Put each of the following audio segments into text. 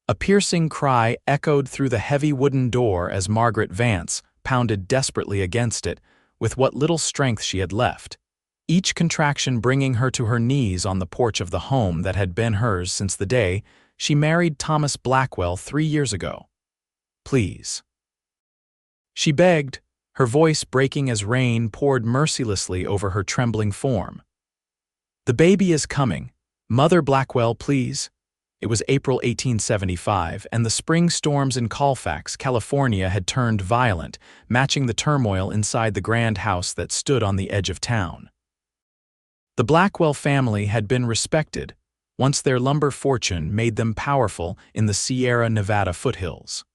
A piercing cry echoed through the heavy wooden door as Margaret Vance pounded desperately against it with what little strength she had left, each contraction bringing her to her knees on the porch of the home that had been hers since the day she married Thomas Blackwell 3 years ago. "Please," she begged, her voice breaking as rain poured mercilessly over her trembling form. "The baby is coming. Mother Blackwell, please." It was April 1875, and the spring storms in Colfax, California had turned violent, matching the turmoil inside the grand house that stood on the edge of town. The Blackwell family had been respected, once their lumber fortune made them powerful in the Sierra Nevada foothills.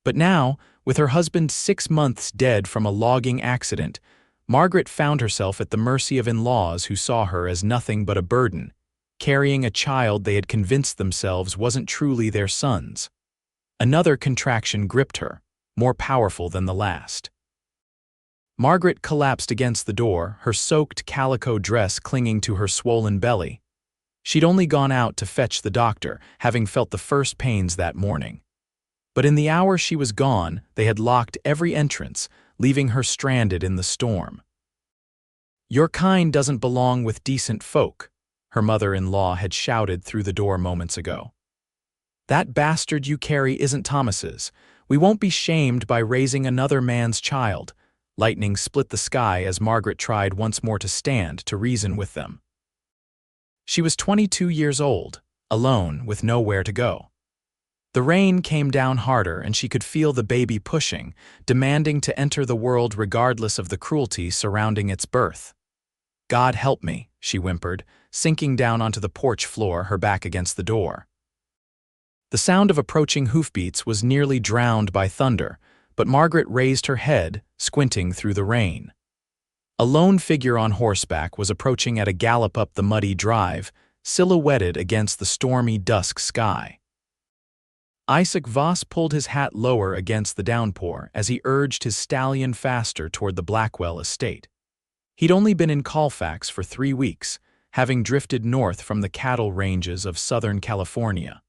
But now, with her husband 6 months dead from a logging accident, Margaret found herself at the mercy of in-laws who saw her as nothing but a burden, carrying a child they had convinced themselves wasn't truly their son's. Another contraction gripped her, more powerful than the last. Margaret collapsed against the door, her soaked calico dress clinging to her swollen belly. She'd only gone out to fetch the doctor, having felt the first pains that morning. But in the hour she was gone, they had locked every entrance, leaving her stranded in the storm. "Your kind doesn't belong with decent folk," her mother-in-law had shouted through the door moments ago. "That bastard you carry isn't Thomas's. We won't be shamed by raising another man's child." Lightning split the sky as Margaret tried once more to stand to reason with them. She was 22 years old, alone, with nowhere to go. The rain came down harder and she could feel the baby pushing, demanding to enter the world regardless of the cruelty surrounding its birth. "God help me," she whimpered, sinking down onto the porch floor, her back against the door. The sound of approaching hoofbeats was nearly drowned by thunder, but Margaret raised her head, squinting through the rain. A lone figure on horseback was approaching at a gallop up the muddy drive, silhouetted against the stormy dusk sky. Isaac Voss pulled his hat lower against the downpour as he urged his stallion faster toward the Blackwell estate. He'd only been in Colfax for 3 weeks, having drifted north from the cattle ranges of Southern California.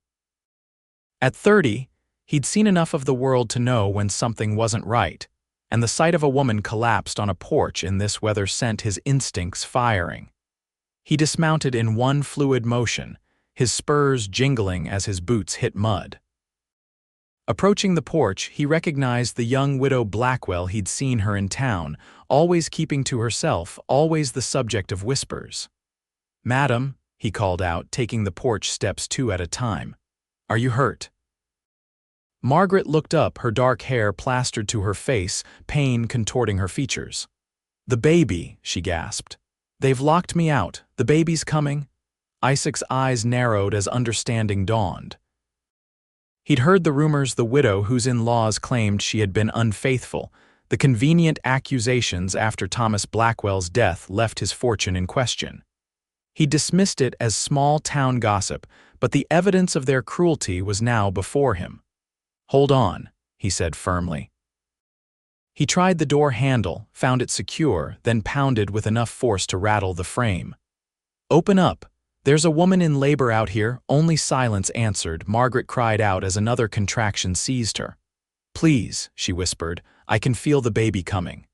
At 30, he'd seen enough of the world to know when something wasn't right, and the sight of a woman collapsed on a porch in this weather sent his instincts firing. He dismounted in one fluid motion, his spurs jingling as his boots hit mud. Approaching the porch, he recognized the young widow Blackwell he'd seen her in town, always keeping to herself, always the subject of whispers. "Madam," he called out, taking the porch steps 2 at a time. "Are you hurt?" Margaret looked up, her dark hair plastered to her face, pain contorting her features. "The baby," she gasped. "They've locked me out. The baby's coming." Isaac's eyes narrowed as understanding dawned. He'd heard the rumors, the widow whose in-laws claimed she had been unfaithful, the convenient accusations after Thomas Blackwell's death left his fortune in question. He dismissed it as small-town gossip, but the evidence of their cruelty was now before him. "Hold on," he said firmly. He tried the door handle, found it secure, then pounded with enough force to rattle the frame. "Open up. There's a woman in labor out here." Only silence answered. Margaret cried out as another contraction seized her. "Please," she whispered, "I can feel the baby coming."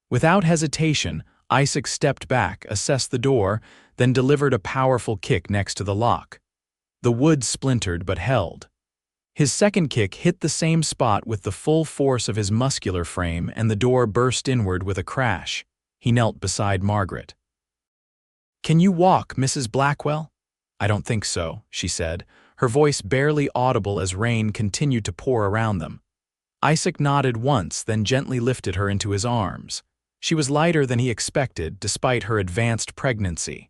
Without hesitation, Isaac stepped back, assessed the door, then delivered a powerful kick next to the lock. The wood splintered but held. His second kick hit the same spot with the full force of his muscular frame, and the door burst inward with a crash. He knelt beside Margaret. "Can you walk, Mrs. Blackwell?" "I don't think so," she said, her voice barely audible as rain continued to pour around them. Isaac nodded once, then gently lifted her into his arms. She was lighter than he expected, despite her advanced pregnancy.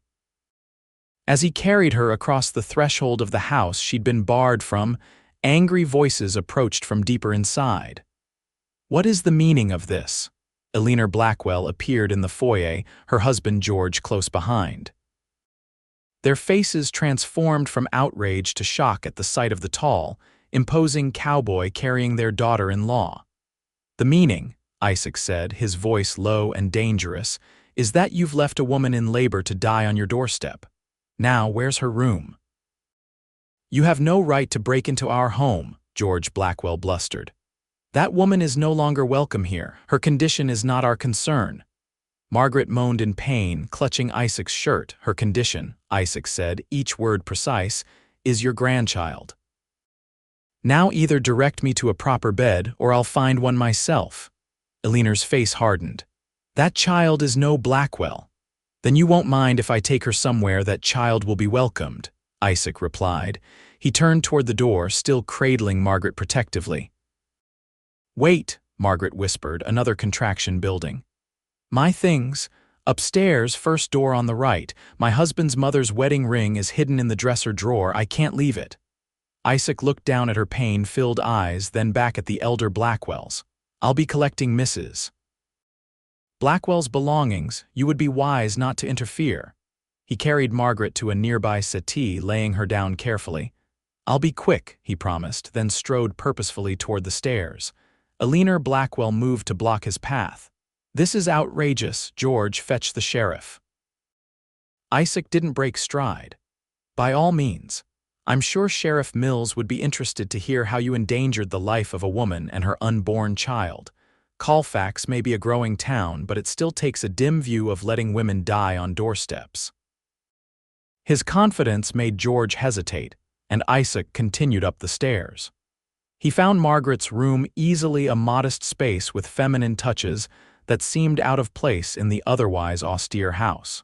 As he carried her across the threshold of the house she'd been barred from, angry voices approached from deeper inside. "What is the meaning of this?" Eleanor Blackwell appeared in the foyer, her husband George close behind. Their faces transformed from outrage to shock at the sight of the tall, imposing cowboy carrying their daughter-in-law. "The meaning," Isaac said, his voice low and dangerous, "is that you've left a woman in labor to die on your doorstep. Now, where's her room?" "You have no right to break into our home," George Blackwell blustered. "That woman is no longer welcome here. Her condition is not our concern." Margaret moaned in pain, clutching Isaac's shirt. "Her condition," Isaac said, each word precise, "is your grandchild. Now either direct me to a proper bed or I'll find one myself." Eleanor's face hardened. "That child is no Blackwell." "Then you won't mind if I take her somewhere that child will be welcomed," Isaac replied. He turned toward the door, still cradling Margaret protectively. "Wait," Margaret whispered, another contraction building. "My things. Upstairs, first door on the right. My husband's mother's wedding ring is hidden in the dresser drawer. I can't leave it." Isaac looked down at her pain-filled eyes, then back at the elder Blackwells. "I'll be collecting Mrs. Blackwell's belongings. You would be wise not to interfere." He carried Margaret to a nearby settee, laying her down carefully. "I'll be quick," he promised, then strode purposefully toward the stairs. Eleanor Blackwell moved to block his path. "This is outrageous. George, fetch the sheriff." Isaac didn't break stride. "By all means. I'm sure Sheriff Mills would be interested to hear how you endangered the life of a woman and her unborn child. Colfax may be a growing town, but it still takes a dim view of letting women die on doorsteps." His confidence made George hesitate, and Isaac continued up the stairs. He found Margaret's room easily a modest space with feminine touches that seemed out of place in the otherwise austere house.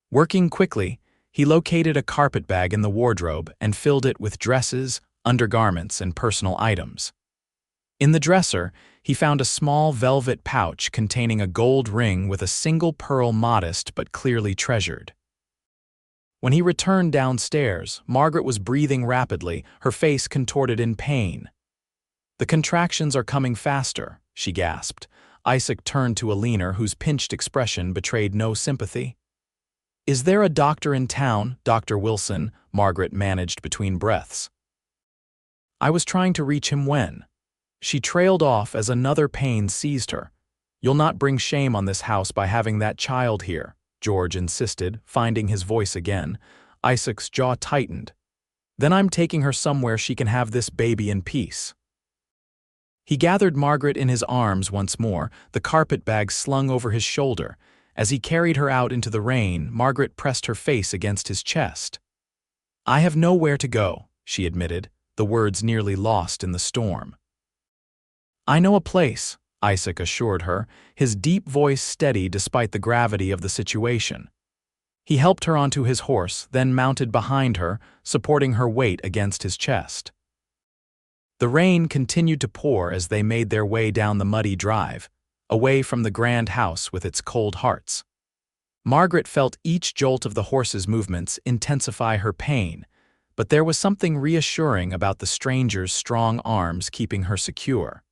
Working quickly, he located a carpetbag in the wardrobe and filled it with dresses, undergarments, and personal items. In the dresser, he found a small velvet pouch containing a gold ring with a single pearl, modest but clearly treasured. When he returned downstairs, Margaret was breathing rapidly, her face contorted in pain. "The contractions are coming faster," she gasped. Isaac turned to Eleanor, whose pinched expression betrayed no sympathy. "Is there a doctor in town, Dr. Wilson?" Margaret managed between breaths. "I was trying to reach him when—" She trailed off as another pain seized her. "You'll not bring shame on this house by having that child here," George insisted, finding his voice again. Isaac's jaw tightened. "Then I'm taking her somewhere she can have this baby in peace." He gathered Margaret in his arms once more, the carpetbag slung over his shoulder. As he carried her out into the rain, Margaret pressed her face against his chest. "I have nowhere to go," she admitted, the words nearly lost in the storm. "I know a place," Isaac assured her, his deep voice steady despite the gravity of the situation. He helped her onto his horse, then mounted behind her, supporting her weight against his chest. The rain continued to pour as they made their way down the muddy drive, away from the grand house with its cold hearts. Margaret felt each jolt of the horse's movements intensify her pain, but there was something reassuring about the stranger's strong arms keeping her secure.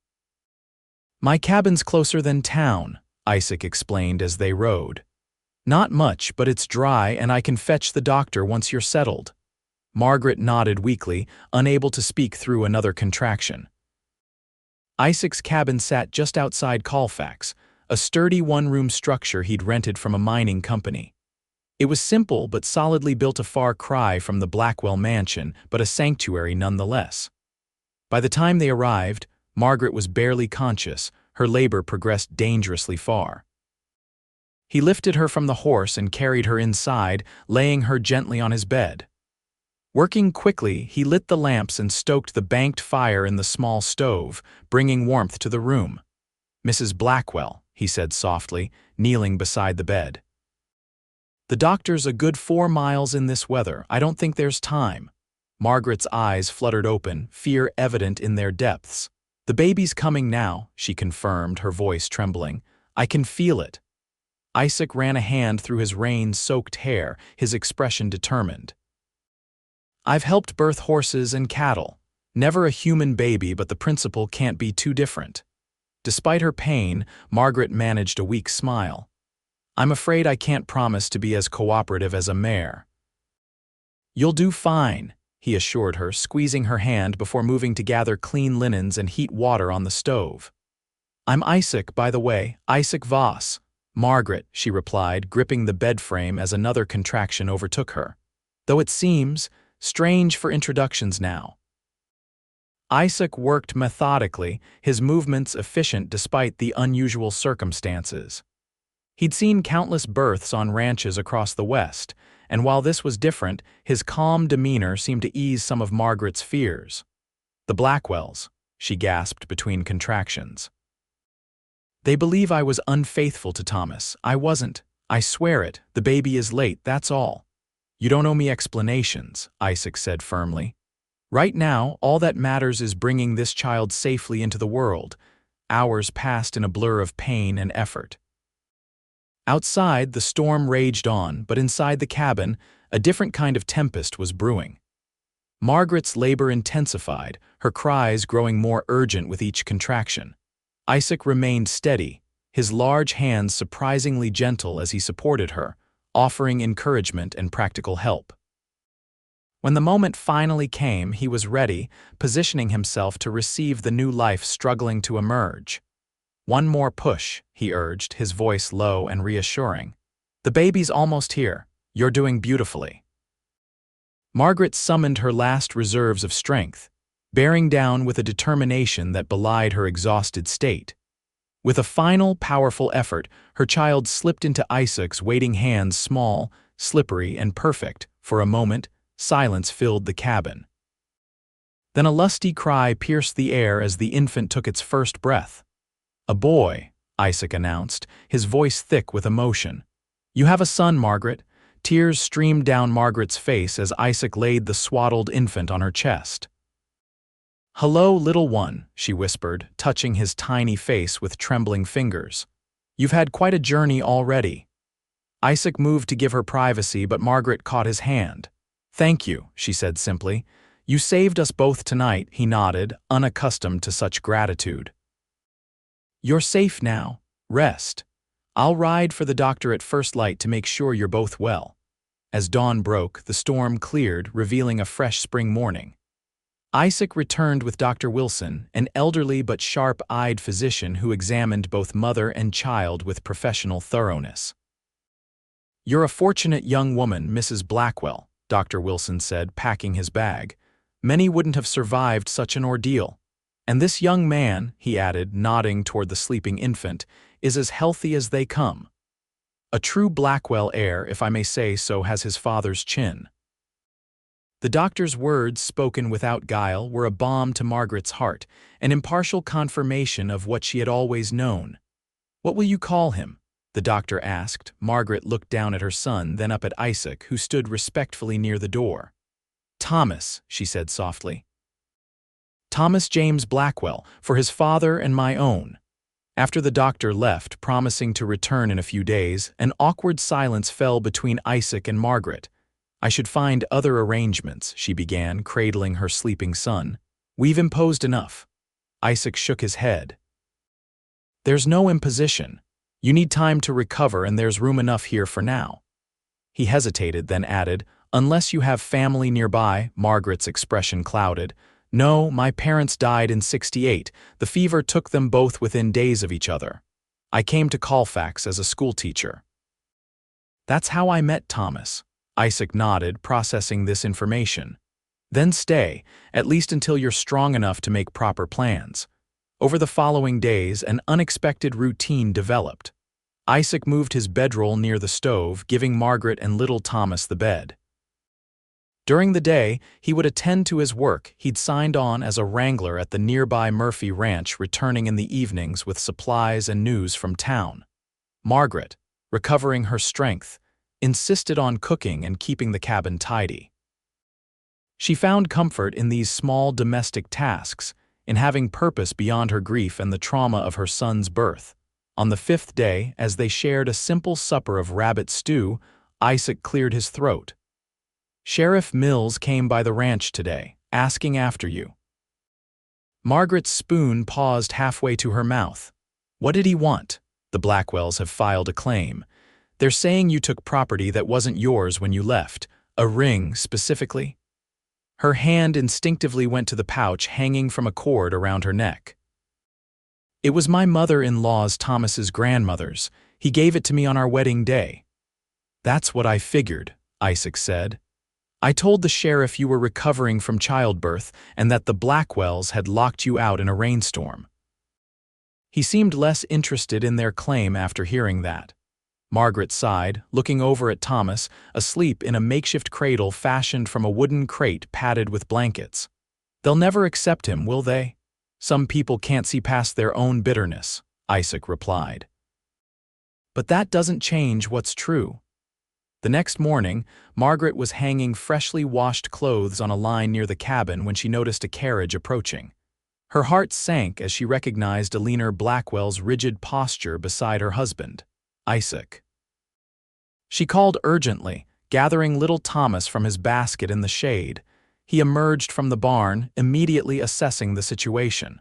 "My cabin's closer than town," Isaac explained as they rode. "Not much, but it's dry and I can fetch the doctor once you're settled." Margaret nodded weakly, unable to speak through another contraction. Isaac's cabin sat just outside Colfax, a sturdy one-room structure he'd rented from a mining company. It was simple but solidly built, a far cry from the Blackwell mansion, but a sanctuary nonetheless. By the time they arrived, Margaret was barely conscious, her labor progressed dangerously far. He lifted her from the horse and carried her inside, laying her gently on his bed. Working quickly, he lit the lamps and stoked the banked fire in the small stove, bringing warmth to the room. "Mrs. Blackwell," he said softly, kneeling beside the bed. "The doctor's a good 4 miles in this weather. I don't think there's time." Margaret's eyes fluttered open, fear evident in their depths. "The baby's coming now," she confirmed, her voice trembling. "I can feel it." Isaac ran a hand through his rain-soaked hair, his expression determined. "I've helped birth horses and cattle. Never a human baby, but the principle can't be too different." Despite her pain, Margaret managed a weak smile. "I'm afraid I can't promise to be as cooperative as a mare." "You'll do fine," he assured her, squeezing her hand before moving to gather clean linens and heat water on the stove. "I'm Isaac, by the way, Isaac Voss." "Margaret," she replied, gripping the bed frame as another contraction overtook her. "Though it seems, Strange for introductions now. Isaac worked methodically, his movements efficient despite the unusual circumstances. He'd seen countless births on ranches across the West, and while this was different, his calm demeanor seemed to ease some of Margaret's fears. "The Blackwells," she gasped between contractions. "They believe I was unfaithful to Thomas. I wasn't. I swear it. The baby is late, that's all." "You don't owe me explanations," Isaac said firmly. "Right now, all that matters is bringing this child safely into the world." Hours passed in a blur of pain and effort. Outside, the storm raged on, but inside the cabin, a different kind of tempest was brewing. Margaret's labor intensified, her cries growing more urgent with each contraction. Isaac remained steady, his large hands surprisingly gentle as he supported her, offering encouragement and practical help. When the moment finally came, he was ready, positioning himself to receive the new life struggling to emerge. "One more push," he urged, his voice low and reassuring. "The baby's almost here. You're doing beautifully." Margaret summoned her last reserves of strength, bearing down with a determination that belied her exhausted state. With a final, powerful effort, her child slipped into Isaac's waiting hands, small, slippery, and perfect. For a moment, silence filled the cabin. Then a lusty cry pierced the air as the infant took its first breath. "A boy," Isaac announced, his voice thick with emotion. "You have a son, Margaret." Tears streamed down Margaret's face as Isaac laid the swaddled infant on her chest. "Hello, little one," she whispered, touching his tiny face with trembling fingers. "You've had quite a journey already." Isaac moved to give her privacy, but Margaret caught his hand. "Thank you," she said simply. "You saved us both tonight," he nodded, unaccustomed to such gratitude. "You're safe now. Rest. I'll ride for the doctor at first light to make sure you're both well." As dawn broke, the storm cleared, revealing a fresh spring morning. Isaac returned with Dr. Wilson, an elderly but sharp-eyed physician who examined both mother and child with professional thoroughness. "You're a fortunate young woman, Mrs. Blackwell," Dr. Wilson said, packing his bag. "Many wouldn't have survived such an ordeal. And this young man," he added, nodding toward the sleeping infant, "is as healthy as they come. A true Blackwell heir, if I may say so, has his father's chin." The doctor's words, spoken without guile, were a balm to Margaret's heart, an impartial confirmation of what she had always known. "What will you call him?" the doctor asked. Margaret looked down at her son, then up at Isaac, who stood respectfully near the door. "Thomas," she said softly. "Thomas James Blackwell, for his father and my own." After the doctor left, promising to return in a few days, an awkward silence fell between Isaac and Margaret. "I should find other arrangements," she began, cradling her sleeping son. "We've imposed enough." Isaac shook his head. "There's no imposition. You need time to recover, and there's room enough here for now." He hesitated, then added, "Unless you have family nearby." Margaret's expression clouded. "No, my parents died in '68. The fever took them both within days of each other. I came to Colfax as a schoolteacher." "That's how I met Thomas." Isaac nodded, processing this information. "Then stay, at least until you're strong enough to make proper plans." Over the following days, an unexpected routine developed. Isaac moved his bedroll near the stove, giving Margaret and little Thomas the bed. During the day, he would attend to his work. He'd signed on as a wrangler at the nearby Murphy Ranch, returning in the evenings with supplies and news from town. Margaret, recovering her strength, insisted on cooking and keeping the cabin tidy. She found comfort in these small domestic tasks, in having purpose beyond her grief and the trauma of her son's birth. On the 5th day, as they shared a simple supper of rabbit stew, Isaac cleared his throat. "Sheriff Mills came by the ranch today, asking after you." Margaret's spoon paused halfway to her mouth. "What did he want?" "The Blackwells have filed a claim. They're saying you took property that wasn't yours when you left. A ring, specifically." Her hand instinctively went to the pouch hanging from a cord around her neck. "It was my mother-in-law's, Thomas's grandmother's. He gave it to me on our wedding day." "That's what I figured," Isaac said. I told the sheriff you were recovering from childbirth and that the Blackwells had locked you out in a rainstorm." He seemed less interested in their claim after hearing that. Margaret sighed, looking over at Thomas, asleep in a makeshift cradle fashioned from a wooden crate padded with blankets. "They'll never accept him, will they? Some people can't see past their own bitterness," Isaac replied. "But that doesn't change what's true." The next morning, Margaret was hanging freshly washed clothes on a line near the cabin when she noticed a carriage approaching. Her heart sank as she recognized Eleanor Blackwell's rigid posture beside her husband, Isaac. She called urgently, gathering little Thomas from his basket in the shade. He emerged from the barn, immediately assessing the situation.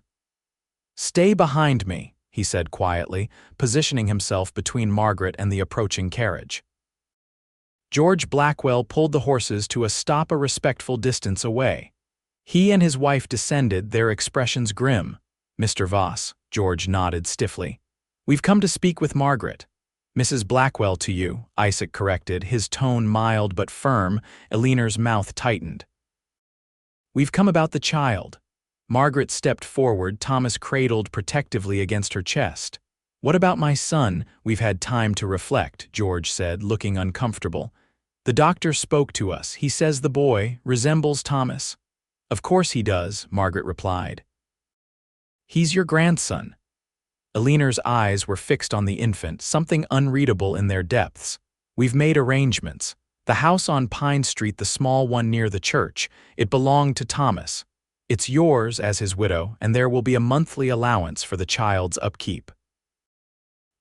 "Stay behind me," he said quietly, positioning himself between Margaret and the approaching carriage. George Blackwell pulled the horses to a respectful distance away. He and his wife descended, their expressions grim. "Mr. Voss," George nodded stiffly. "We've come to speak with Margaret." "Mrs. Blackwell to you," Isaac corrected, his tone mild but firm. Eleanor's mouth tightened. "We've come about the child." Margaret stepped forward, Thomas cradled protectively against her chest. "What about my son?" "We've had time to reflect," George said, looking uncomfortable. "The doctor spoke to us. He says the boy resembles Thomas." "Of course he does," Margaret replied. "He's your grandson." Eleanor's eyes were fixed on the infant, something unreadable in their depths. "We've made arrangements. The house on Pine Street, the small one near the church, it belonged to Thomas. It's yours as his widow, and there will be a monthly allowance for the child's upkeep."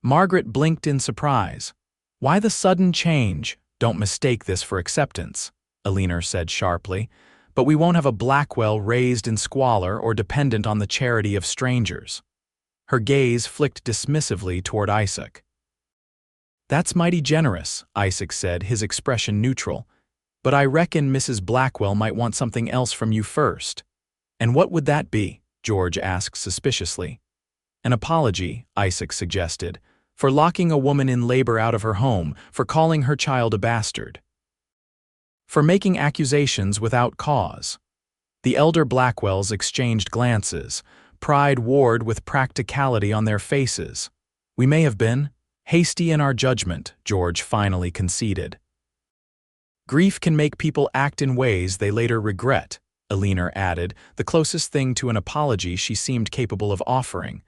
Margaret blinked in surprise. "Why the sudden change?" "Don't mistake this for acceptance," Eleanor said sharply. "But we won't have a Blackwell raised in squalor or dependent on the charity of strangers." Her gaze flicked dismissively toward Isaac. "That's mighty generous," Isaac said, his expression neutral. "But I reckon Mrs. Blackwell might want something else from you first." "And what would that be?" George asked suspiciously. "An apology," Isaac suggested, "for locking a woman in labor out of her home, for calling her child a bastard, for making accusations without cause." The elder Blackwells exchanged glances, pride warred with practicality on their faces. "We may have been hasty in our judgment," George finally conceded. "Grief can make people act in ways they later regret," Eleanor added, the closest thing to an apology she seemed capable of offering.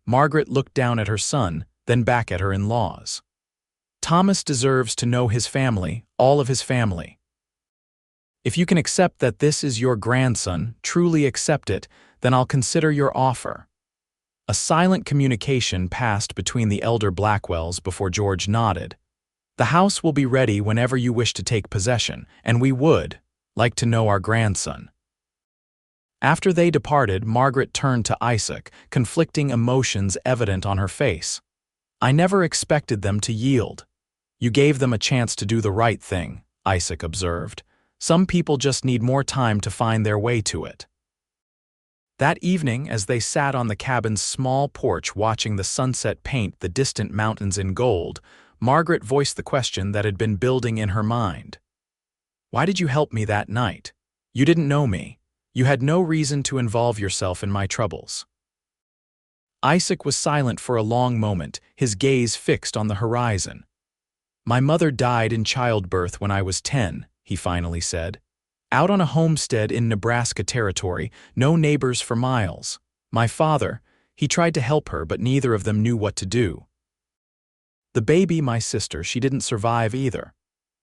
Margaret looked down at her son, then back at her in-laws. "Thomas deserves to know his family, all of his family. If you can accept that this is your grandson, truly accept it, then I'll consider your offer." A silent communication passed between the elder Blackwells before George nodded. "The house will be ready whenever you wish to take possession, and we would like to know our grandson." After they departed, Margaret turned to Isaac, conflicting emotions evident on her face. "I never expected them to yield." "You gave them a chance to do the right thing," Isaac observed. "Some people just need more time to find their way to it." That evening, as they sat on the cabin's small porch watching the sunset paint the distant mountains in gold, Margaret voiced the question that had been building in her mind. "Why did you help me that night? You didn't know me. You had no reason to involve yourself in my troubles." Isaac was silent for a long moment, his gaze fixed on the horizon. "My mother died in childbirth when I was 10, he finally said. "Out on a homestead in Nebraska territory, no neighbors for miles. My father, he tried to help her, but neither of them knew what to do. The baby, my sister, she didn't survive either."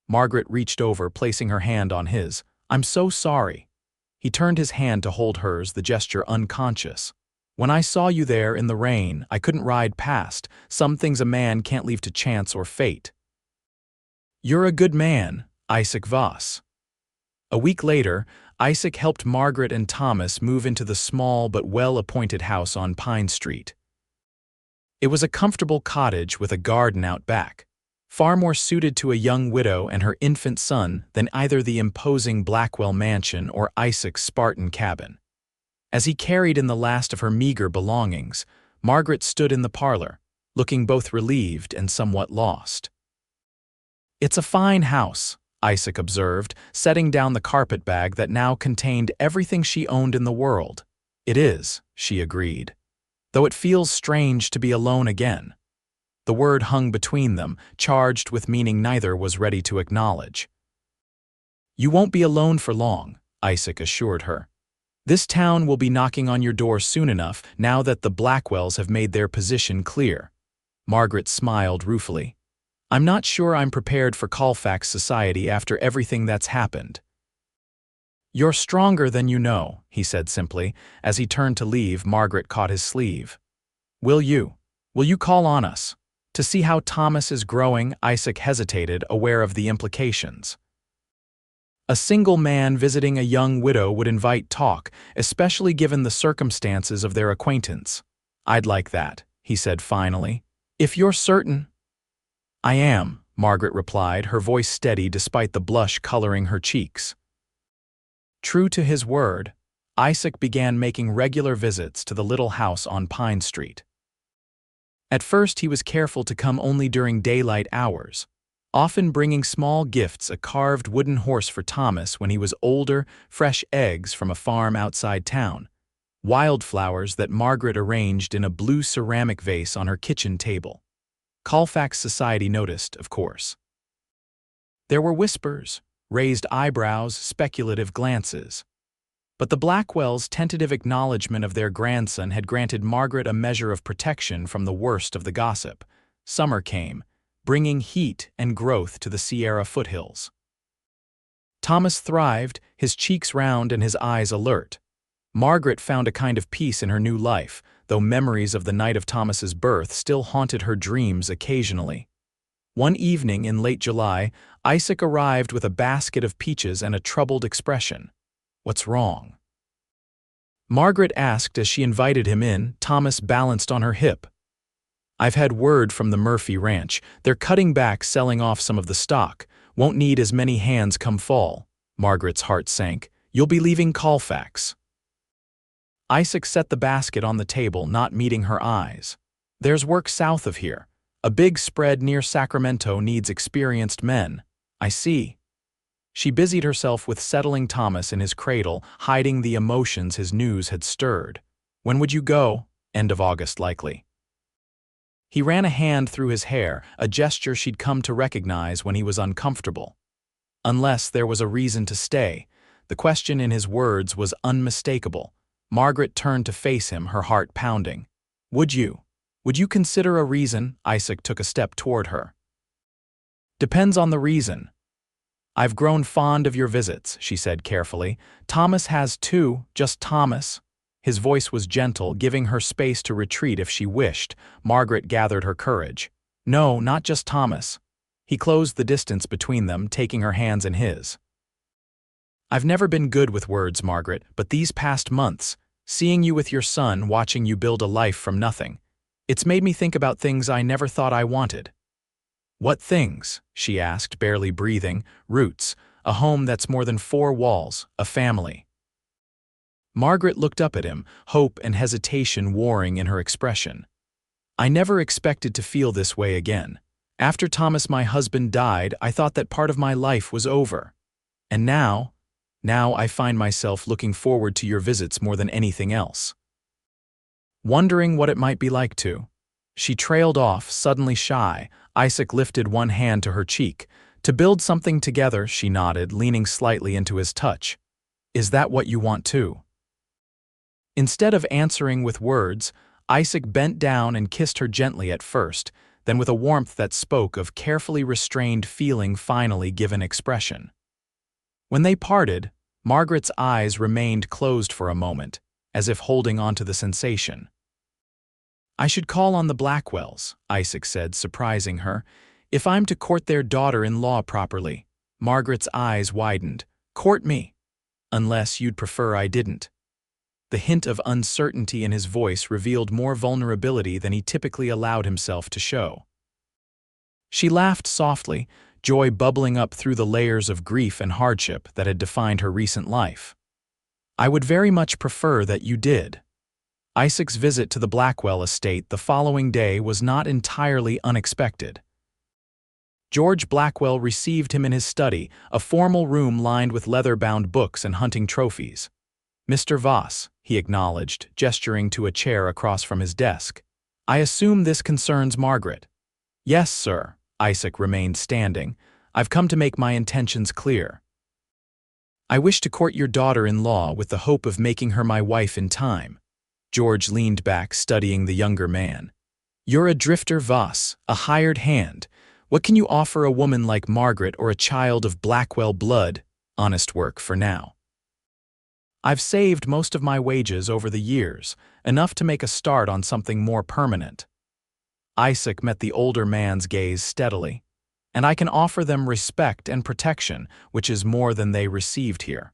Margaret reached over, placing her hand on his. "I'm so sorry." He turned his hand to hold hers, the gesture unconscious. "When I saw you there in the rain, I couldn't ride past. Some things a man can't leave to chance or fate." "You're a good man, Isaac Voss." A week later, Isaac helped Margaret and Thomas move into the small but well-appointed house on Pine Street. It was a comfortable cottage with a garden out back, far more suited to a young widow and her infant son than either the imposing Blackwell mansion or Isaac's Spartan cabin. As he carried in the last of her meager belongings, Margaret stood in the parlor, looking both relieved and somewhat lost. "It's a fine house," Isaac observed, setting down the carpet bag that now contained everything she owned in the world. It is, she agreed. Though it feels strange to be alone again. The word hung between them, charged with meaning neither was ready to acknowledge. You won't be alone for long, Isaac assured her. This town will be knocking on your door soon enough now that the Blackwells have made their position clear. Margaret smiled ruefully. I'm not sure I'm prepared for Colfax society after everything that's happened. You're stronger than you know, he said simply. As he turned to leave, Margaret caught his sleeve. Will you call on us? To see how Thomas is growing, Isaac hesitated, aware of the implications. A single man visiting a young widow would invite talk, especially given the circumstances of their acquaintance. I'd like that, he said finally. If you're certain. I am, Margaret replied, her voice steady despite the blush coloring her cheeks. True to his word, Isaac began making regular visits to the little house on Pine Street. At first he was careful to come only during daylight hours, often bringing small gifts, a carved wooden horse for Thomas when he was older, fresh eggs from a farm outside town, wildflowers that Margaret arranged in a blue ceramic vase on her kitchen table. Colfax society noticed, of course. There were whispers, raised eyebrows, speculative glances. But the Blackwells' tentative acknowledgement of their grandson had granted Margaret a measure of protection from the worst of the gossip. Summer came, bringing heat and growth to the Sierra foothills. Thomas thrived, his cheeks round and his eyes alert. Margaret found a kind of peace in her new life, though memories of the night of Thomas's birth still haunted her dreams occasionally. One evening in late July, Isaac arrived with a basket of peaches and a troubled expression. What's wrong? Margaret asked as she invited him in. Thomas balanced on her hip. I've had word from the Murphy ranch. They're cutting back, selling off some of the stock. Won't need as many hands come fall. Margaret's heart sank. You'll be leaving Colfax. Isaac set the basket on the table, not meeting her eyes. There's work south of here. A big spread near Sacramento needs experienced men. I see. She busied herself with settling Thomas in his cradle, hiding the emotions his news had stirred. When would you go? End of August, likely. He ran a hand through his hair, a gesture she'd come to recognize when he was uncomfortable. Unless there was a reason to stay. The question in his words was unmistakable. Margaret turned to face him, her heart pounding. Would you consider a reason? Isaac took a step toward her. Depends on the reason. I've grown fond of your visits, she said carefully. Thomas has too, just Thomas. His voice was gentle, giving her space to retreat if she wished. Margaret gathered her courage. No, not just Thomas. He closed the distance between them, taking her hands in his. I've never been good with words, Margaret, but these past months, seeing you with your son, watching you build a life from nothing, it's made me think about things I never thought I wanted. What things? She asked, barely breathing. Roots, a home that's more than four walls, a family. Margaret looked up at him, hope and hesitation warring in her expression. I never expected to feel this way again. After Thomas, my husband, died, I thought that part of my life was over. And now I find myself looking forward to your visits more than anything else. Wondering what it might be like to. She trailed off, suddenly shy. Isaac lifted one hand to her cheek. To build something together, she nodded, leaning slightly into his touch. Is that what you want too? Instead of answering with words, Isaac bent down and kissed her gently at first, then with a warmth that spoke of carefully restrained feeling finally given expression. When they parted, Margaret's eyes remained closed for a moment, as if holding on to the sensation. I should call on the Blackwells, Isaac said, surprising her. If I'm to court their daughter-in-law properly. Margaret's eyes widened. Court me. Unless you'd prefer I didn't. The hint of uncertainty in his voice revealed more vulnerability than he typically allowed himself to show. She laughed softly, joy bubbling up through the layers of grief and hardship that had defined her recent life. I would very much prefer that you did. Isaac's visit to the Blackwell estate the following day was not entirely unexpected. George Blackwell received him in his study, a formal room lined with leather-bound books and hunting trophies. "Mr. Voss," he acknowledged, gesturing to a chair across from his desk. "I assume this concerns Margaret." "Yes, sir." Isaac remained standing. "I've come to make my intentions clear. I wish to court your daughter-in-law with the hope of making her my wife in time." George leaned back, studying the younger man. "You're a drifter, Voss, a hired hand. What can you offer a woman like Margaret or a child of Blackwell blood? Honest work for now." "I've saved most of my wages over the years, enough to make a start on something more permanent." Isaac met the older man's gaze steadily. "And I can offer them respect and protection, which is more than they received here."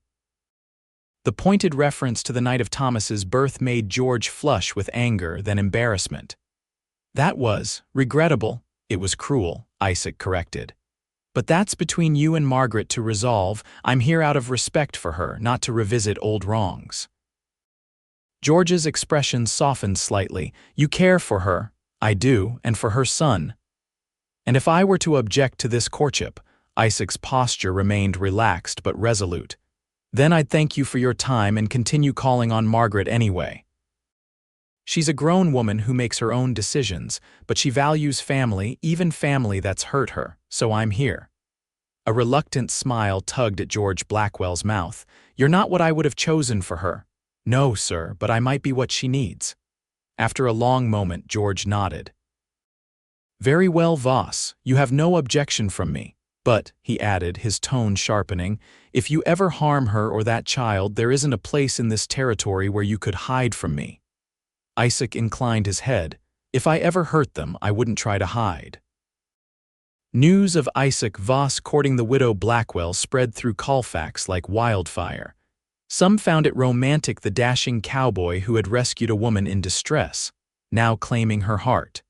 The pointed reference to the night of Thomas's birth made George flush with anger, then embarrassment. "That was regrettable. It was cruel," Isaac corrected. "But that's between you and Margaret to resolve. I'm here out of respect for her, not to revisit old wrongs." George's expression softened slightly. "You care for her." "I do, and for her son." "And if I were to object to this courtship," Isaac's posture remained relaxed but resolute, "then I'd thank you for your time and continue calling on Margaret anyway. She's a grown woman who makes her own decisions, but she values family, even family that's hurt her, so I'm here." A reluctant smile tugged at George Blackwell's mouth. "You're not what I would have chosen for her." "No, sir, but I might be what she needs." After a long moment, George nodded. "Very well, Voss, you have no objection from me. But," he added, his tone sharpening, "if you ever harm her or that child, there isn't a place in this territory where you could hide from me." Isaac inclined his head. "If I ever hurt them, I wouldn't try to hide." News of Isaac Voss courting the widow Blackwell spread through Colfax like wildfire. Some found it romantic, the dashing cowboy who had rescued a woman in distress, now claiming her heart.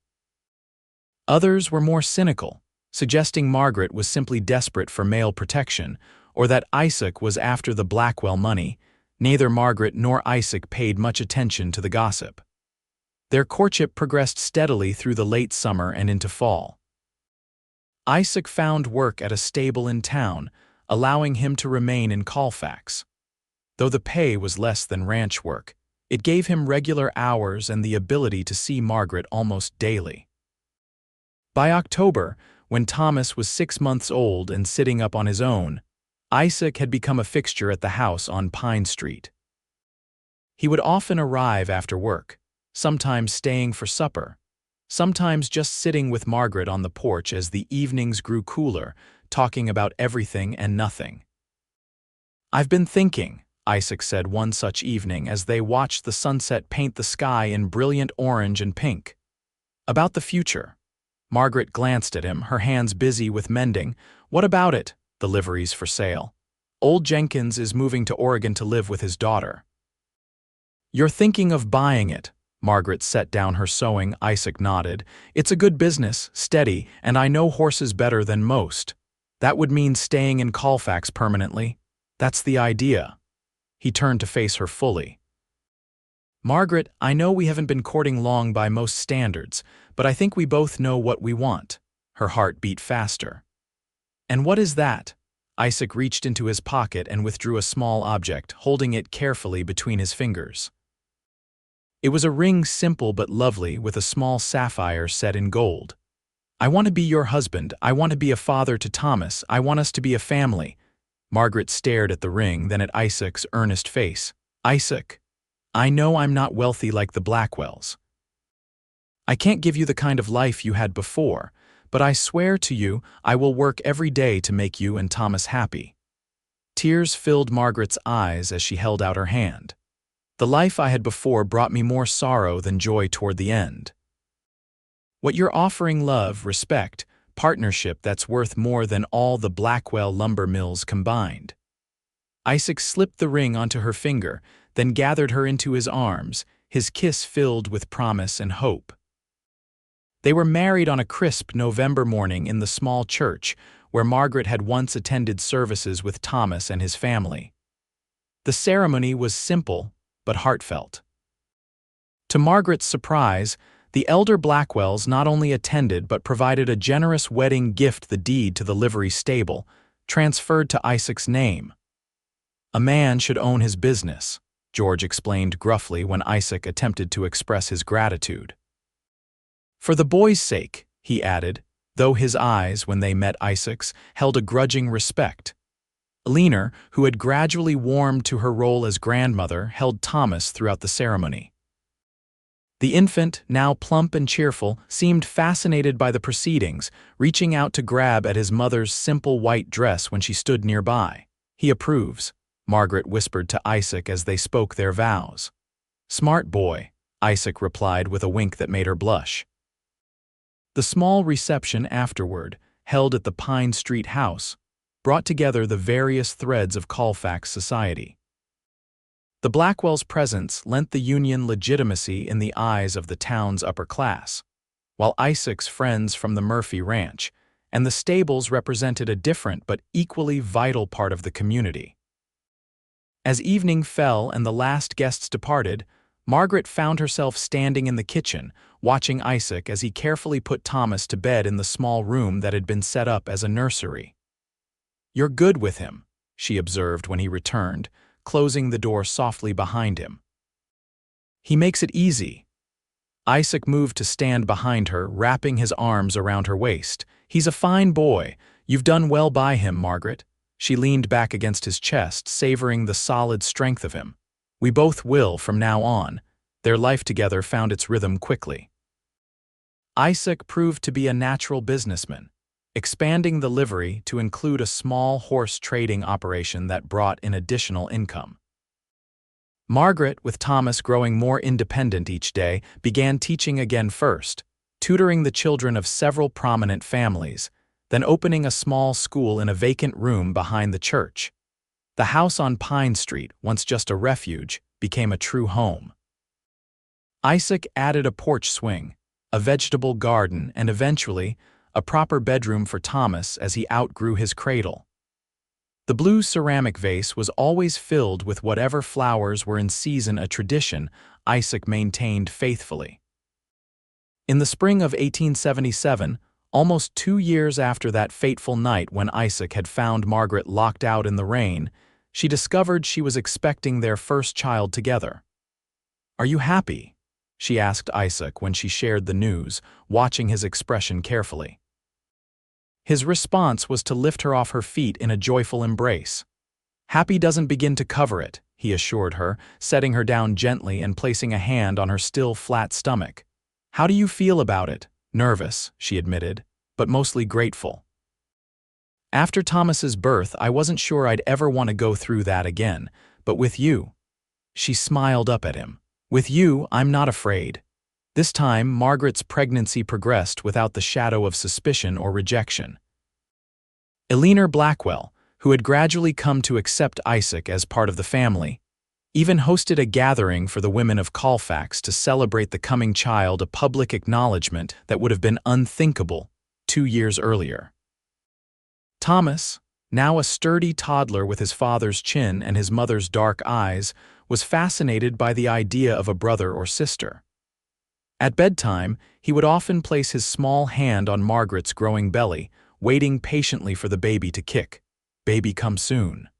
Others were more cynical, suggesting Margaret was simply desperate for male protection, or that Isaac was after the Blackwell money. Neither Margaret nor Isaac paid much attention to the gossip. Their courtship progressed steadily through the late summer and into fall. Isaac found work at a stable in town, allowing him to remain in Colfax. Though the pay was less than ranch work, it gave him regular hours and the ability to see Margaret almost daily. By October, when Thomas was 6 months old and sitting up on his own, Isaac had become a fixture at the house on Pine Street. He would often arrive after work, sometimes staying for supper, sometimes just sitting with Margaret on the porch as the evenings grew cooler, talking about everything and nothing. "I've been thinking," Isaac said one such evening as they watched the sunset paint the sky in brilliant orange and pink, "about the future." Margaret glanced at him, her hands busy with mending. "What about it? The livery's for sale. Old Jenkins is moving to Oregon to live with his daughter." "You're thinking of buying it." Margaret set down her sewing. Isaac nodded. "It's a good business, steady, and I know horses better than most. That would mean staying in Colfax permanently. That's the idea." He turned to face her fully. "Margaret, I know we haven't been courting long by most standards, but I think we both know what we want." Her heart beat faster. "And what is that?" Isaac reached into his pocket and withdrew a small object, holding it carefully between his fingers. It was a ring, simple but lovely, with a small sapphire set in gold. "I want to be your husband. I want to be a father to Thomas. I want us to be a family." Margaret stared at the ring, then at Isaac's earnest face. "Isaac, I know I'm not wealthy like the Blackwells. I can't give you the kind of life you had before, but I swear to you I will work every day to make you and Thomas happy." Tears filled Margaret's eyes as she held out her hand. "The life I had before brought me more sorrow than joy toward the end. What you're offering, love, respect, partnership, that's worth more than all the Blackwell lumber mills combined." Isaac slipped the ring onto her finger, then gathered her into his arms, his kiss filled with promise and hope. They were married on a crisp November morning in the small church where Margaret had once attended services with Thomas and his family. The ceremony was simple but heartfelt. To Margaret's surprise, The elder Blackwells not only attended but provided a generous wedding gift, the deed to the livery stable, transferred to Isaac's name. "A man should own his business," George explained gruffly when Isaac attempted to express his gratitude. "For the boy's sake," he added, though his eyes, when they met Isaac's, held a grudging respect. Eleanor, who had gradually warmed to her role as grandmother, held Thomas throughout the ceremony. The infant, now plump and cheerful, seemed fascinated by the proceedings, reaching out to grab at his mother's simple white dress when she stood nearby. "He approves," Margaret whispered to Isaac as they spoke their vows. "Smart boy," Isaac replied with a wink that made her blush. The small reception afterward, held at the Pine Street house, brought together the various threads of Colfax society. The Blackwells' presence lent the union legitimacy in the eyes of the town's upper class, while Isaac's friends from the Murphy Ranch and the stables represented a different but equally vital part of the community. As evening fell and the last guests departed, Margaret found herself standing in the kitchen, watching Isaac as he carefully put Thomas to bed in the small room that had been set up as a nursery. "You're good with him," she observed when he returned, closing the door softly behind him. "He makes it easy." Isaac moved to stand behind her, wrapping his arms around her waist. "He's a fine boy. You've done well by him, Margaret." She leaned back against his chest, savoring the solid strength of him. "We both will from now on." Their life together found its rhythm quickly. Isaac proved to be a natural businessman, expanding the livery to include a small horse trading operation that brought in additional income. Margaret, with Thomas growing more independent each day, began teaching again, first tutoring the children of several prominent families, then opening a small school in a vacant room behind the church. The house on Pine Street, once just a refuge, became a true home. Isaac added a porch swing, a vegetable garden, and eventually, a proper bedroom for Thomas as he outgrew his cradle. The blue ceramic vase was always filled with whatever flowers were in season, a tradition Isaac maintained faithfully. In the spring of 1877, almost 2 years after that fateful night when Isaac had found Margaret locked out in the rain, she discovered she was expecting their first child together. "Are you happy?" she asked Isaac when she shared the news, watching his expression carefully. His response was to lift her off her feet in a joyful embrace. "Happy doesn't begin to cover it," he assured her, setting her down gently and placing a hand on her still flat stomach. "How do you feel about it?" "Nervous," she admitted, "but mostly grateful. After Thomas's birth, I wasn't sure I'd ever want to go through that again, but with you." She smiled up at him. "With you, I'm not afraid." This time, Margaret's pregnancy progressed without the shadow of suspicion or rejection. Eleanor Blackwell, who had gradually come to accept Isaac as part of the family, even hosted a gathering for the women of Colfax to celebrate the coming child, a public acknowledgement that would have been unthinkable 2 years earlier. Thomas, now a sturdy toddler with his father's chin and his mother's dark eyes, was fascinated by the idea of a brother or sister. At bedtime, he would often place his small hand on Margaret's growing belly, waiting patiently for the baby to kick. "Baby come soon?"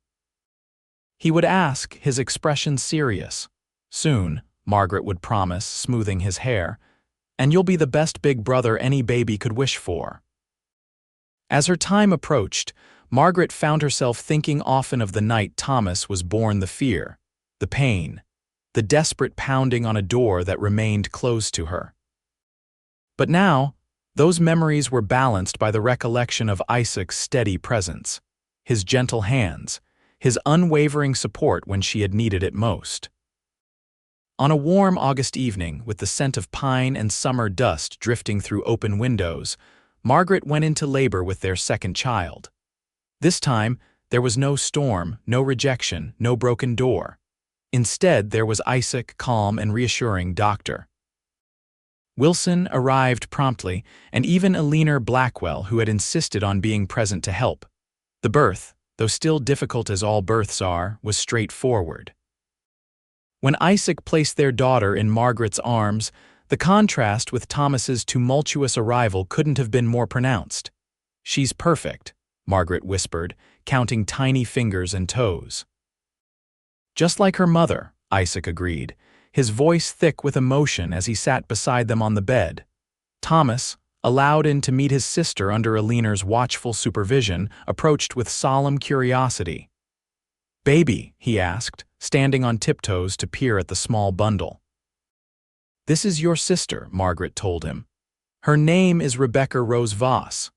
He would ask, his expression serious. "Soon," Margaret would promise, smoothing his hair, "and you'll be the best big brother any baby could wish for." As her time approached, Margaret found herself thinking often of the night Thomas was born, the fear, the pain, the desperate pounding on a door that remained closed to her. But now, those memories were balanced by the recollection of Isaac's steady presence, his gentle hands, his unwavering support when she had needed it most. On a warm August evening, with the scent of pine and summer dust drifting through open windows, Margaret went into labor with their second child. This time, there was no storm, no rejection, no broken door. Instead, there was Isaac, calm and reassuring doctor. Wilson arrived promptly, and even Eleanor Blackwell, who had insisted on being present to help. The birth, though still difficult as all births are, was straightforward. When Isaac placed their daughter in Margaret's arms, The contrast with Thomas's tumultuous arrival couldn't have been more pronounced. "She's perfect," Margaret whispered, counting tiny fingers and toes. "Just like her mother," Isaac agreed, his voice thick with emotion as he sat beside them on the bed. Thomas, allowed in to meet his sister under Aliner's watchful supervision, approached with solemn curiosity. "Baby," he asked, standing on tiptoes to peer at the small bundle. "This is your sister," Margaret told him. "Her name is Rebecca Rose Voss."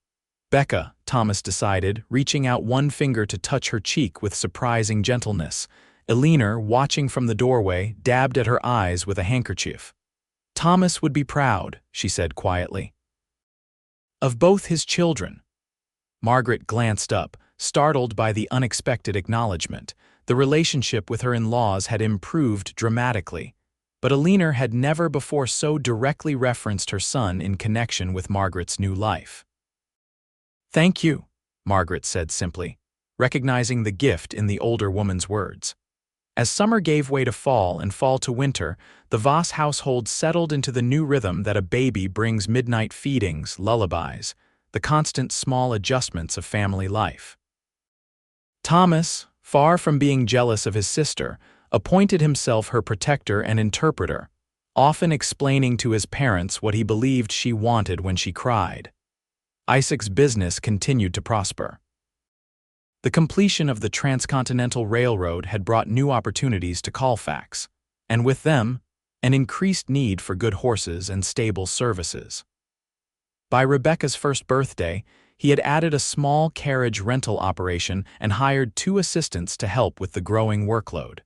"Becca," Thomas decided, reaching out one finger to touch her cheek with surprising gentleness. Aliner, watching from the doorway, dabbed at her eyes with a handkerchief. "Thomas would be proud," she said quietly. "Of both his children." Margaret glanced up, startled by the unexpected acknowledgement. The relationship with her in-laws had improved dramatically, but Aliner had never before so directly referenced her son in connection with Margaret's new life. "Thank you," Margaret said simply, recognizing the gift in the older woman's words. As summer gave way to fall and fall to winter, the Voss household settled into the new rhythm that a baby brings: midnight feedings, lullabies, the constant small adjustments of family life. Thomas, far from being jealous of his sister, appointed himself her protector and interpreter, often explaining to his parents what he believed she wanted when she cried. Isaac's business continued to prosper. The completion of the Transcontinental Railroad had brought new opportunities to Colfax, and with them, an increased need for good horses and stable services. By Rebecca's first birthday, he had added a small carriage rental operation and hired 2 assistants to help with the growing workload.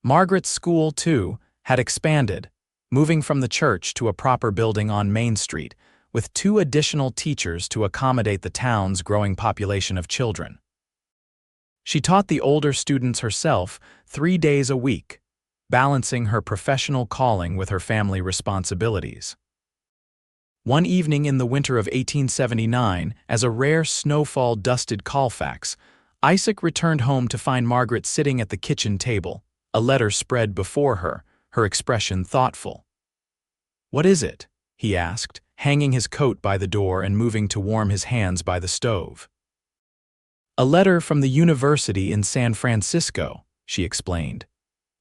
Margaret's school, too, had expanded, moving from the church to a proper building on Main Street, with 2 additional teachers to accommodate the town's growing population of children. She taught the older students herself 3 days a week, balancing her professional calling with her family responsibilities. One evening in the winter of 1879, as a rare snowfall dusted Colfax, Isaac returned home to find Margaret sitting at the kitchen table, a letter spread before her, her expression thoughtful. "What is it?" he asked, hanging his coat by the door and moving to warm his hands by the stove. "A letter from the university in San Francisco," she explained.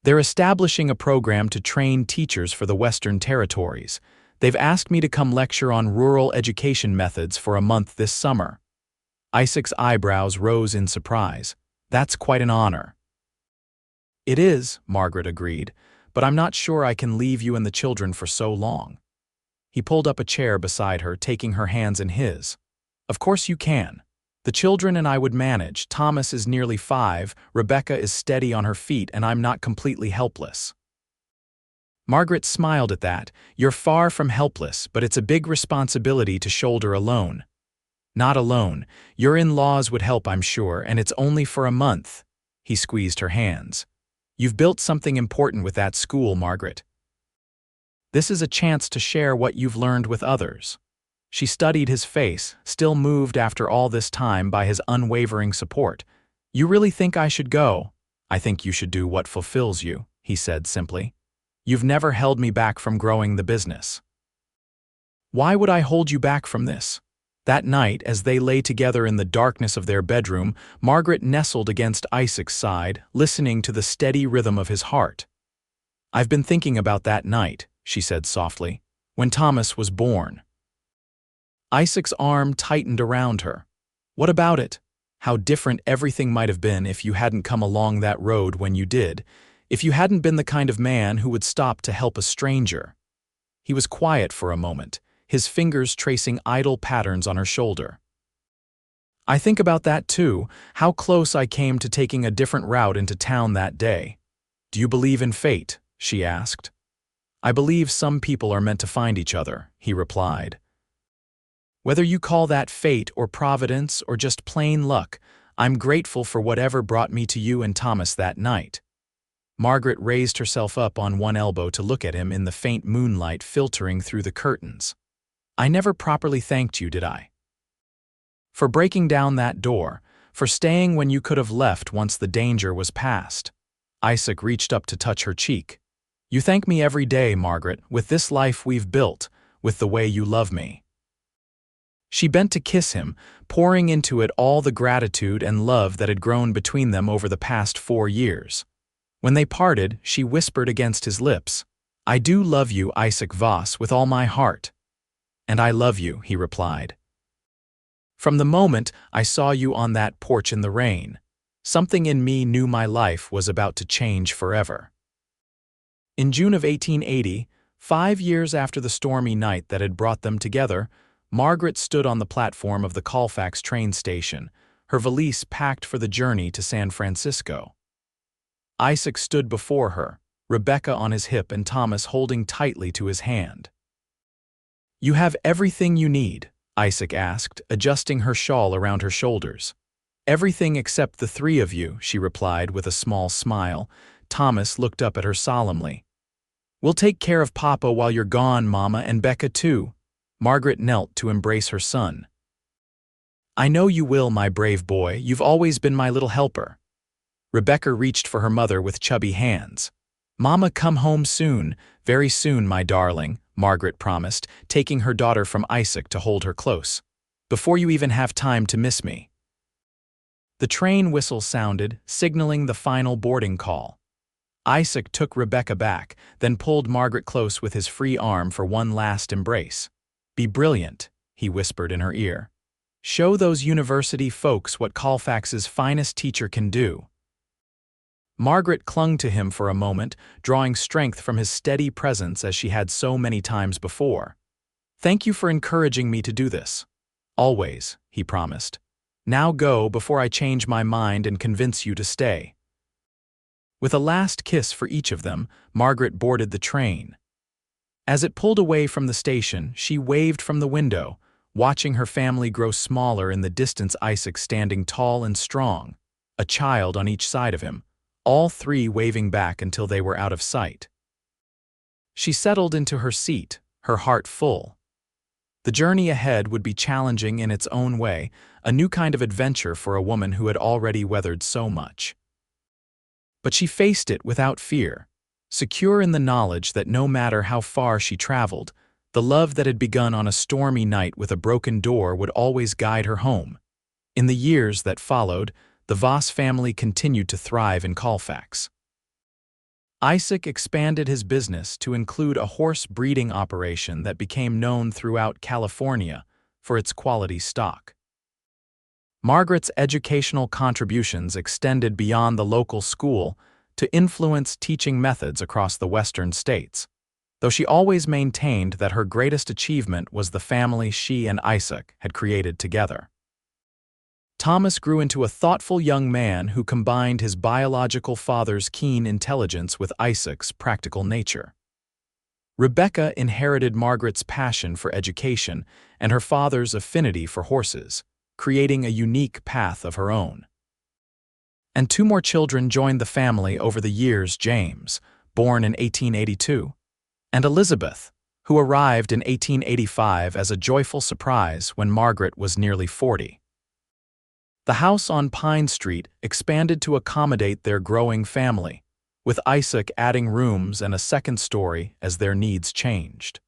"They're establishing a program to train teachers for the Western Territories. They've asked me to come lecture on rural education methods for a month this summer." Isaac's eyebrows rose in surprise. "That's quite an honor." "It is," Margaret agreed, "but I'm not sure I can leave you and the children for so long." He pulled up a chair beside her, taking her hands in his. "Of course you can. The children and I would manage. Thomas is nearly 5, Rebecca is steady on her feet, and I'm not completely helpless." Margaret smiled at that. "You're far from helpless, but it's a big responsibility to shoulder alone." "Not alone. Your in-laws would help, I'm sure, and it's only for a month." He squeezed her hands. "You've built something important with that school, Margaret. This is a chance to share what you've learned with others." She studied his face, still moved after all this time by his unwavering support. "You really think I should go?" "I think you should do what fulfills you," he said simply. "You've never held me back from growing the business." "Why would I hold you back from this?" That night, as they lay together in the darkness of their bedroom, Margaret nestled against Isaac's side, listening to the steady rhythm of his heart. "I've been thinking about that night," she said softly, "when Thomas was born." Isaac's arm tightened around her. "What about it? How different everything might have been if you hadn't come along that road when you did, if you hadn't been the kind of man who would stop to help a stranger." He was quiet for a moment, his fingers tracing idle patterns on her shoulder. "I think about that too, how close I came to taking a different route into town that day." "Do you believe in fate?" she asked. "I believe some people are meant to find each other," he replied. "Whether you call that fate or providence or just plain luck, I'm grateful for whatever brought me to you and Thomas that night." Margaret raised herself up on one elbow to look at him in the faint moonlight filtering through the curtains. "I never properly thanked you, did I? For breaking down that door, for staying when you could have left once the danger was past." Isaac reached up to touch her cheek. You thank me every day, Margaret, with this life we've built, with the way you love me." She bent to kiss him, pouring into it all the gratitude and love that had grown between them over the past 4 years. When they parted, she whispered against his lips, "I do love you, Isaac Voss, with all my heart." "And I love you," he replied. "From the moment I saw you on that porch in the rain, something in me knew my life was about to change forever." In June of 1880, 5 years after the stormy night that had brought them together, Margaret stood on the platform of the Colfax train station, her valise packed for the journey to San Francisco. Isaac stood before her, Rebecca on his hip and Thomas holding tightly to his hand. "You have everything you need?" Isaac asked, adjusting her shawl around her shoulders. "Everything except the three of you," she replied with a small smile. Thomas looked up at her solemnly. "We'll take care of Papa while you're gone, Mama, and Becca too." Margaret knelt to embrace her son. "I know you will, my brave boy. You've always been my little helper." Rebecca reached for her mother with chubby hands. "Mama, come home soon, very soon, my darling," Margaret promised, taking her daughter from Isaac to hold her close. "Before you even have time to miss me." The train whistle sounded, signaling the final boarding call. Isaac took Rebecca back, then pulled Margaret close with his free arm for one last embrace. "Be brilliant," he whispered in her ear. "Show those university folks what Colfax's finest teacher can do." Margaret clung to him for a moment, drawing strength from his steady presence as she had so many times before. "Thank you for encouraging me to do this." "Always," he promised. "Now go before I change my mind and convince you to stay." With a last kiss for each of them, Margaret boarded the train. As it pulled away from the station, she waved from the window, watching her family grow smaller in the distance. Isaac standing tall and strong, a child on each side of him, all three waving back until they were out of sight. She settled into her seat, her heart full. The journey ahead would be challenging in its own way, a new kind of adventure for a woman who had already weathered so much. But she faced it without fear, secure in the knowledge that no matter how far she traveled, the love that had begun on a stormy night with a broken door would always guide her home. In the years that followed, the Voss family continued to thrive in Colfax. Isaac expanded his business to include a horse breeding operation that became known throughout California for its quality stock. Margaret's educational contributions extended beyond the local school to influence teaching methods across the western states, though she always maintained that her greatest achievement was the family she and Isaac had created together. Thomas grew into a thoughtful young man who combined his biological father's keen intelligence with Isaac's practical nature. Rebecca inherited Margaret's passion for education and her father's affinity for horses, creating a unique path of her own. And two more children joined the family over the years: James, born in 1882, and Elizabeth, who arrived in 1885 as a joyful surprise when Margaret was nearly 40. The house on Pine Street expanded to accommodate their growing family, with Isaac adding rooms and a second story as their needs changed.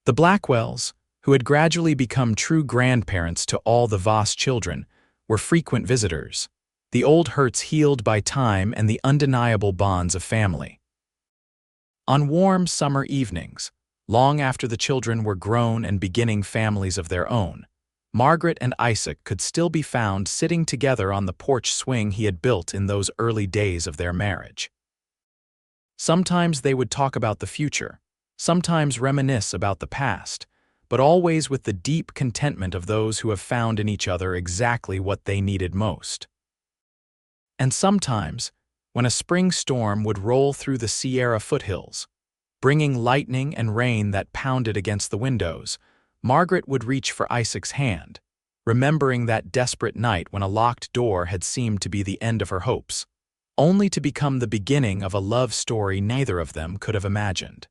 The Blackwells, who had gradually become true grandparents to all the Voss children, were frequent visitors, the old hurts healed by time and the undeniable bonds of family. On warm summer evenings, long after the children were grown and beginning families of their own, Margaret and Isaac could still be found sitting together on the porch swing he had built in those early days of their marriage. Sometimes they would talk about the future, sometimes reminisce about the past, but always with the deep contentment of those who have found in each other exactly what they needed most. And sometimes, when a spring storm would roll through the Sierra foothills, bringing lightning and rain that pounded against the windows, Margaret would reach for Isaac's hand, remembering that desperate night when a locked door had seemed to be the end of her hopes, only to become the beginning of a love story neither of them could have imagined.